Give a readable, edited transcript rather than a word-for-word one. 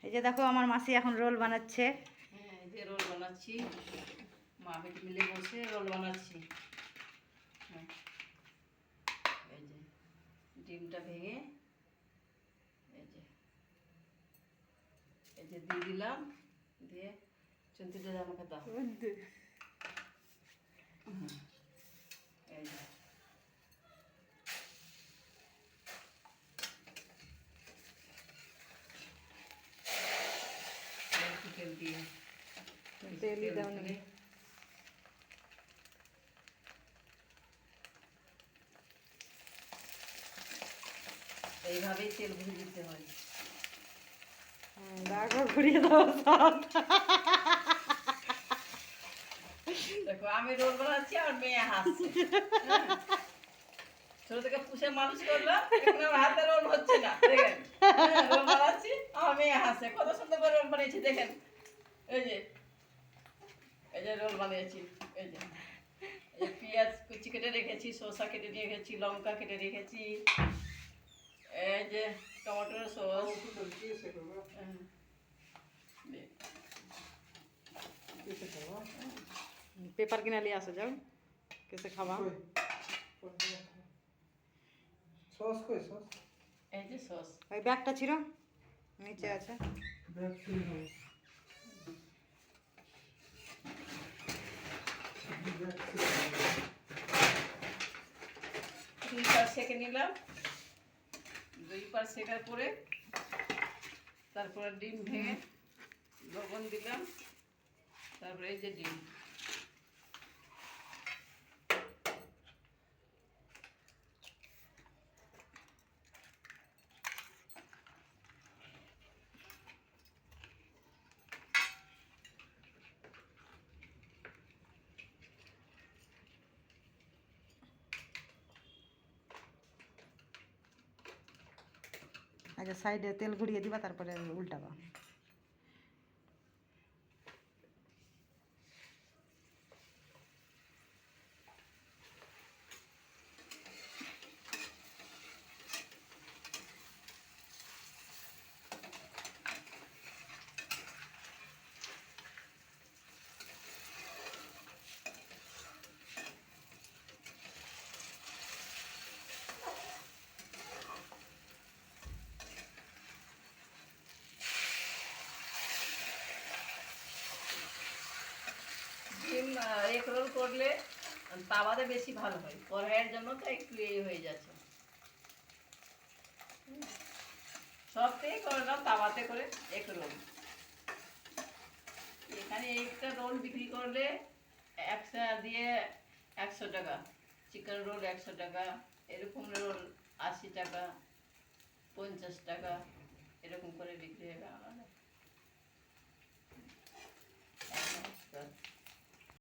এই যে দেখো আমার মাসি এখন রোল বানাচ্ছে। হ্যাঁ, এই যে রোল বানাচ্ছি, মা বেটি মিলে বসে রোল বানাচ্ছি। হ্যাঁ, এই যে ডিমটা ভেঙে এই যে দিয়ে দিলাম, দিয়ে চুনতিটা আমাকে দাও। এই যে তেল দিয়ে তেলই দাও নি। এইভাবেই তেল ভরে দিতে হয়। দেখো ঘুরিয়ে দাও সব। দেখো আমি রোল বানাচ্ছি আর মেয়ে হাসছে। হ্যাঁ। ছোট থেকে পুষে মানুষ করলাম, এখন আমার হাতে রোল হচ্ছে না, দেখেন। হ্যাঁ, রোল বানাচ্ছি, আমার মেয়ে হাসে, কত সুন্দর করে রোল বানিয়েছি দেখেন। এই যে রোল বানিয়েছি, এই যে পেঁয়াজ কুচি কেটে রেখেছি, শসা কেটে রেখেছি, লঙ্কা কেটে রেখেছি, এই যে টমেটোর সস। पेपर किना लिया से जाओ कैसे खावा সস কই সস এই যে সস। ওই ব্যাগটা ছিল নিচে আছে। ব্যাগ ছিল না ব্যাগ ছিল দুই পার সেঁকে নিলাম, দুই পার সেঁকার পরে তারপরে ডিম ভেঙে লবণ দিলাম, তারপরে এই যে ডিম। আগে সাইডে তেল ঘুরিয়ে দিবা তারপরে উল্টাবা। ডিম এক রোল করলে তাওয়াতে বেশি ভালো হয়, কড়াইয়ের জন্য তো একটু এই হয়ে যাচ্ছে। সবটাই করলাম তাওয়াতে করে এক রোল। এখানে একটা রোল বিক্রি করলে একশো দিয়ে 100 টাকা, চিকেন রোল 100 টাকা, এরকম রোল 80 টাকা, 50 টাকা, এরকম করে বিক্রি